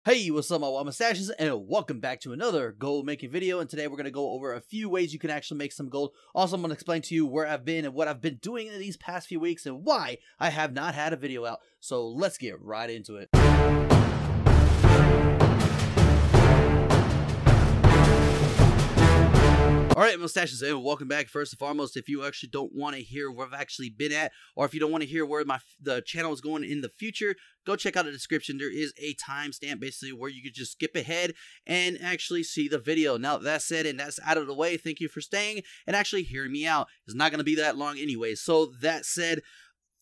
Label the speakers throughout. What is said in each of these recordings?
Speaker 1: Hey, what's up my wild mustaches, and welcome back to another gold making video. And today we're going to go over a few ways you can actually make some gold. Also, I'm going to explain to you where I've been and what I've been doing in these past few weeks and why I have not had a video out. So let's get right into it. Alright, mustaches, and welcome back. First and foremost, if you actually don't want to hear where I've actually been at, or if you don't want to hear where the channel is going in the future, go check out the description. There is a timestamp basically where you could just skip ahead and actually see the video. Now, that said, and that's out of the way, thank you for staying and actually hearing me out. It's not going to be that long anyway. So, that said,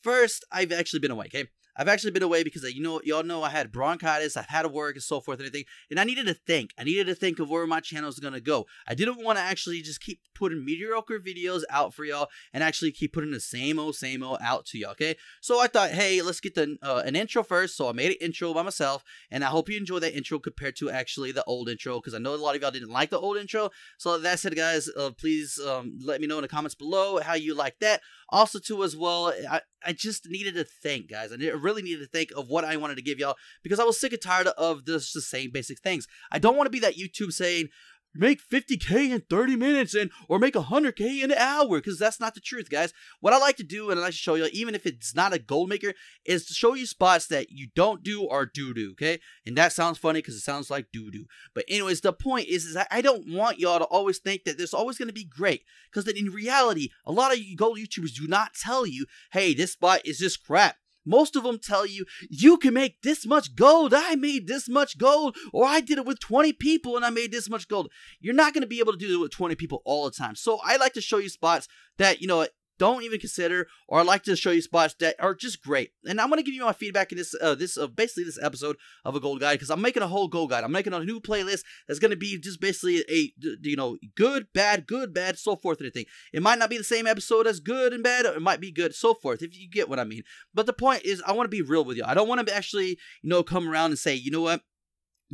Speaker 1: first, I've actually been away, okay? I've actually been away because, y'all know I had bronchitis, I've had to work and so forth and everything, and I needed to think. I needed to think of where my channel is going to go. I didn't want to actually just keep putting mediocre videos out for y'all and actually keep putting the same old out to y'all, okay? So I thought, hey, let's get an intro first, so I made an intro by myself, and I hope you enjoy that intro compared to actually the old intro, because I know a lot of y'all didn't like the old intro. So that said, guys, please let me know in the comments below how you like that. Also, too, as well, I just needed to think, guys. I really needed to think of what I wanted to give y'all because I was sick and tired of the same basic things. I don't want to be that YouTube saying, make 50K in 30 minutes or make 100K in an hour, because that's not the truth, guys. What I like to do, and I like to show you, even if it's not a gold maker, is to show you spots that you don't do or do, okay? And that sounds funny because it sounds like do. But anyways, the point is I don't want y'all to always think that there's always going to be great, because in reality, a lot of you gold YouTubers do not tell you, hey, this spot is just crap. Most of them tell you, you can make this much gold, I made this much gold, or I did it with 20 people and I made this much gold. You're not going to be able to do it with 20 people all the time. So I like to show you spots that, you know, don't even consider, or I like to show you spots that are just great. And I'm going to give you my feedback in basically this episode of a gold guide, because I'm making a whole gold guide. I'm making a new playlist that's going to be just basically a, good, bad, so forth and everything. It might not be the same episode as good and bad, or it might be good, so forth, if you get what I mean. But the point is, I want to be real with you. I don't want to actually, come around and say, you know what?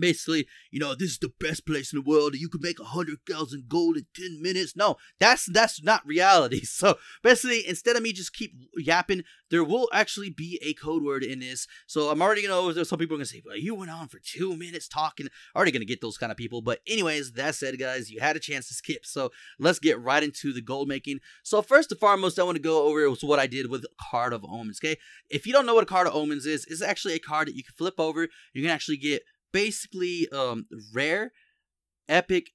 Speaker 1: Basically, this is the best place in the world. You can make 100,000 gold in 10 minutes. No, that's not reality. So basically, instead of me just keep yapping, there will actually be a code word in this. So I'm already there's some people are gonna say, well, you went on for 2 minutes talking. Already gonna get those kind of people. But anyways, that said, guys, you had a chance to skip. So let's get right into the gold making. So first and foremost, I want to go over what I did with Card of Omens. Okay, if you don't know what a Card of Omens is, it's actually a card that you can flip over. You can actually get basically rare, epic,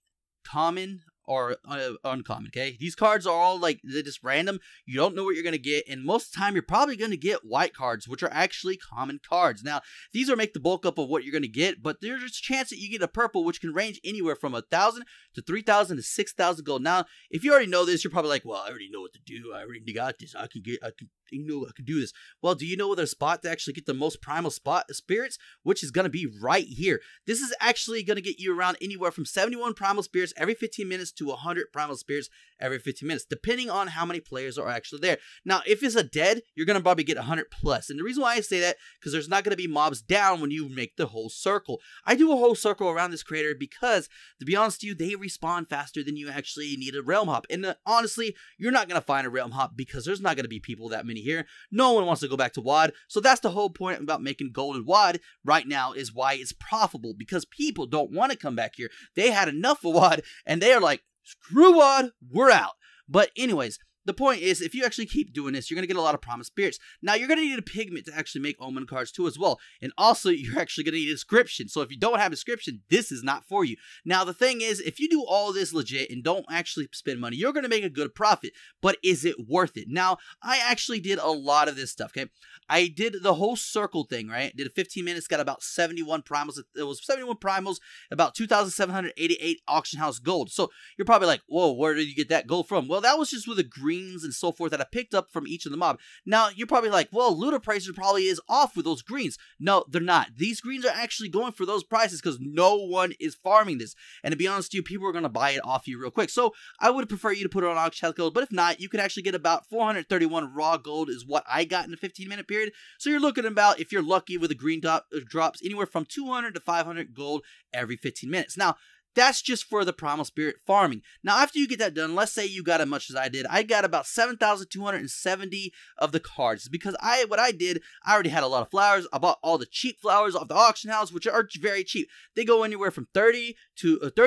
Speaker 1: common, or uncommon. Okay, these cards are all they're just random. You don't know what you're gonna get, and most of the time you're probably gonna get white cards, which are actually common cards. Now these are make the bulk up of what you're gonna get, but there's a chance that you get a purple, which can range anywhere from 1,000 to 3,000 to 6,000 gold. Now if you already know this, you're probably like, well, I already know what to do, I already got this, I can do this. Well, do you know the spot to actually get the most primal spirits, which is going to be right here? This is actually going to get you around anywhere from 71 primal spirits every 15 minutes to 100 primal spirits every 15 minutes, depending on how many players are actually there. Now, if it's a dead, you're going to probably get 100 plus. And the reason why I say that, because there's not going to be mobs down when you make the whole circle. I do a whole circle around this creator because, to be honest with you, they respawn faster than you actually need a realm hop. And honestly, you're not going to find a realm hop because there's not going to be people that many here. No one wants to go back to WoD. So that's the whole point about making gold in WoD right now, is why it's profitable, because people don't want to come back here. They had enough of WoD and they are like, screw WoD, we're out. But anyways, the point is, if you actually keep doing this, you're going to get a lot of promised spirits. Now, you're going to need a pigment to actually make omen cards too as well. And also, you're actually going to need a description. So if you don't have a description, this is not for you. Now, the thing is, if you do all this legit and don't actually spend money, you're going to make a good profit. But is it worth it? Now, I actually did a lot of this stuff, okay? I did the whole circle thing, right? Did a 15 minutes, got about 71 primals. It was 71 primals, about 2,788 auction house gold. So you're probably like, whoa, where did you get that gold from? Well, that was just with the greens and so forth that I picked up from each of the mob. Now, you're probably like, well, looter prices probably is off with those greens. No, they're not. These greens are actually going for those prices because no one is farming this. And to be honest with you, people are going to buy it off you real quick. So I would prefer you to put it on auction house gold. But if not, you can actually get about 431 raw gold is what I got in a 15-minute period. So you're looking about, if you're lucky with the green drops, anywhere from 200 to 500 gold every 15 minutes. Now, That's just for the Primal Spirit farming. Now, after you get that done, let's say you got as much as I did. I got about 7,270 of the cards because what I did, I already had a lot of flowers. I bought all the cheap flowers off the auction house, which are very cheap. They go anywhere from 30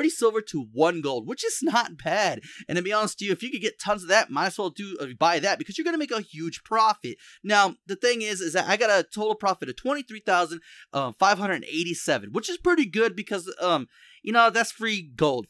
Speaker 1: silver to 1 gold, which is not bad. And to be honest with you, if you could get tons of that, might as well buy that because you're going to make a huge profit. Now, the thing is that I got a total profit of 23,587, which is pretty good because you know, that's free gold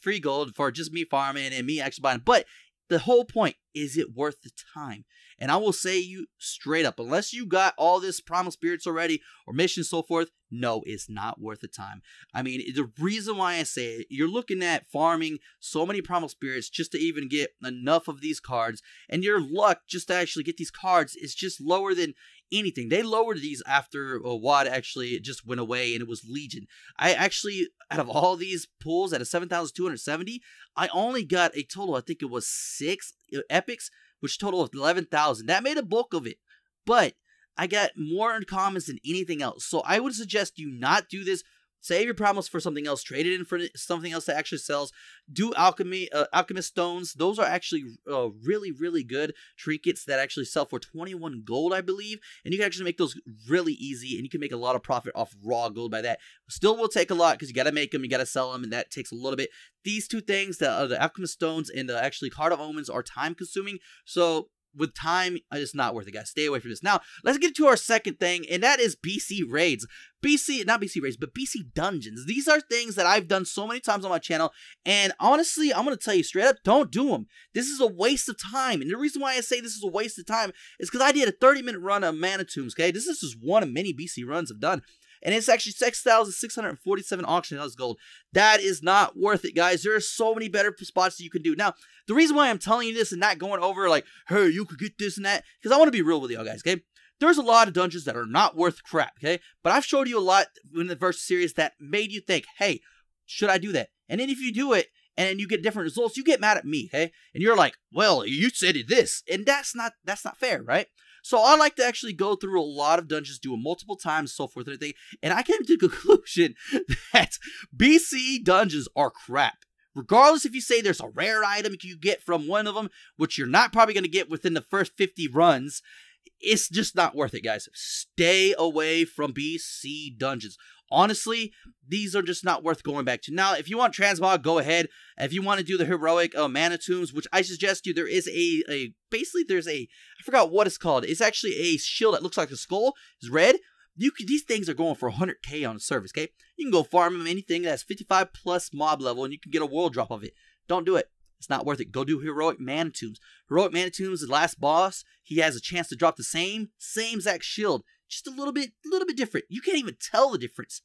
Speaker 1: for just me farming and me actually buying. But the whole point, is it worth the time? And I will say you straight up, unless you got all this Primal Spirits already or missions so forth, no, it's not worth the time. I mean, the reason why I say it, you're looking at farming so many Primal Spirits just to even get enough of these cards, and your luck just to actually get these cards is just lower than anything. They lowered these after WoD actually just went away and it was Legion. I actually, out of all these pulls at a 7,270, I only got a total, I think it was 6 epics, which total of 11,000. That made a bulk of it, but I got more uncommons than anything else. So I would suggest you not do this. Save your promos for something else. Trade it in for something else that actually sells. Do alchemist stones. Those are actually really, really good trinkets that actually sell for 21 gold, I believe. And you can actually make those really easy, and you can make a lot of profit off raw gold by that. Still will take a lot because you got to make them, you got to sell them, and that takes a little bit. These two things, the alchemist stones and the actually Card of Omens, are time consuming. So with time, it's not worth it, guys. Stay away from this. Now, let's get to our second thing, and that is BC raids. Not BC raids, but BC dungeons. These are things that I've done so many times on my channel, and honestly, I'm going to tell you straight up, don't do them. This is a waste of time, and the reason why I say this is a waste of time is because I did a 30-minute run of Mana Tombs, okay? This is just one of many BC runs I've done. And it's actually 6,647 auction house gold. That is not worth it, guys. There are so many better spots that you can do. Now, the reason why I'm telling you this and not going over like, hey, you could get this and that, because I want to be real with y'all guys, okay? There's a lot of dungeons that are not worth crap, okay? But I've showed you a lot in the Versus series that made you think, hey, should I do that? And then if you do it, and then you get different results, you get mad at me, okay? And you're like, well, you said this. And that's not fair, right? So I like to actually go through a lot of dungeons, do them multiple times, so forth and everything, and I came to the conclusion that BC dungeons are crap. Regardless if you say there's a rare item you get from one of them, which you're not probably going to get within the first 50 runs, it's just not worth it, guys. Stay away from BC dungeons. Honestly, these are just not worth going back to. Now, if you want transmog, go ahead. If you want to do the heroic Mana Tombs, which I suggest you, there is basically there's I forgot what it's called. It's actually a shield that looks like a skull. It's red. These things are going for 100k on the service, okay? You can go farm them anything that's 55 plus mob level, and you can get a world drop of it. Don't do it. It's not worth it. Go do Heroic Mana Tombs. Heroic Mana Tombs, the last boss, he has a chance to drop the same exact shield. Just a little bit different. You can't even tell the difference.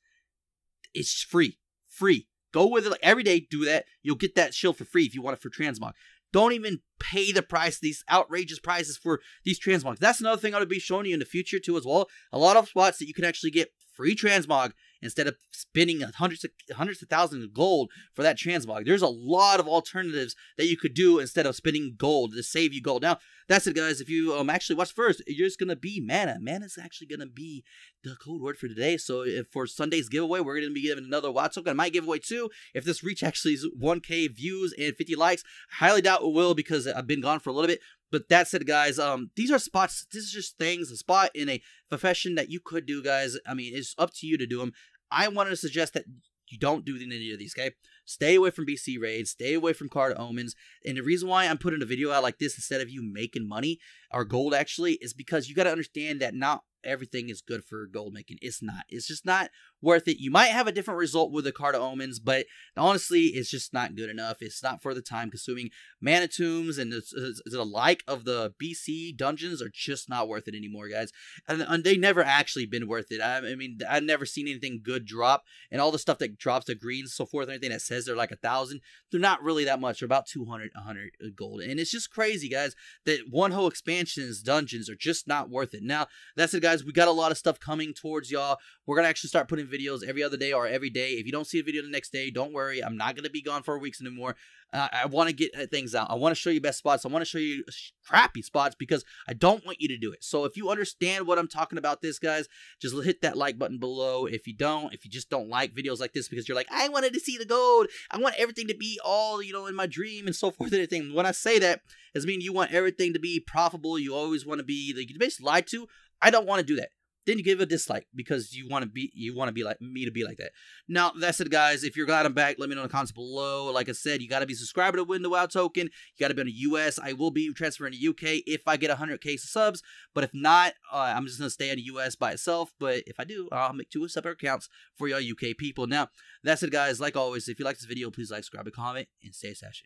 Speaker 1: It's free. Free. Go with it like every day. Do that. You'll get that shield for free if you want it for transmog. Don't even pay the price, these outrageous prices for these transmogs. That's another thing I'm going to be showing you in the future too as well. A lot of spots that you can actually get free transmog instead of spending hundreds of thousands of gold for that transmog. There's a lot of alternatives that you could do instead of spending gold to save you gold. Now, that's it, guys. If you actually watch first, you're just going to be mana. Mana is actually going to be the code word for today. So for Sunday's giveaway, we're going to be giving another WoD token. I might give away 2 if this reach actually is 1k views and 50 likes. I highly doubt it will because I've been gone for a little bit. But that's it, guys. These are spots. This is just things, a spot in a profession that you could do, guys. I mean, it's up to you to do them. I wanted to suggest that you don't do any of these, okay? Stay away from BC raids. Stay away from Card of Omens. And the reason why I'm putting a video out like this instead of you making money or gold actually is because you got to understand that not everything is good for gold making. It's not. It's just not worth it. You might have a different result with the Card of Omens, but honestly, it's just not good enough. It's not for the time consuming. Mana Tombs and the like of the BC dungeons are just not worth it anymore, guys. And they never actually been worth it. I mean, I've never seen anything good drop, and all the stuff that drops, the greens, so forth, and everything that says they're like 1,000, they're not really that much. They're about 200, 100 gold. And it's just crazy, guys, that one whole expansion's dungeons are just not worth it. Now, that's it, guys. guys, we got a lot of stuff coming towards y'all. We're going to actually start putting videos every other day or every day. If you don't see a video the next day, don't worry. I'm not going to be gone for weeks anymore. I want to get things out. I want to show you best spots. I want to show you crappy spots because I don't want you to do it. So if you understand what I'm talking about this, guys, just hit that like button below. If you don't, if you just don't like videos like this because you're like, I wanted to see the gold. I want everything to be all, you know, in my dream and so forth and everything. When I say that, it means you want everything to be profitable. You always want to be, like, you basically lied to. I don't want to do that. Then you give a dislike because you want to be like me to be like that. Now, that's it, guys. If you're glad I'm back, let me know in the comments below. Like I said, you got to be subscribed to win the WoW token. You got to be on the US. I will be transferring to UK if I get 100k subs. But if not, I'm just going to stay on the US by itself. But if I do, I'll make 2 separate accounts for y'all UK people. Now, that's it, guys. Like always, if you like this video, please like, subscribe, and comment, and stay sashing.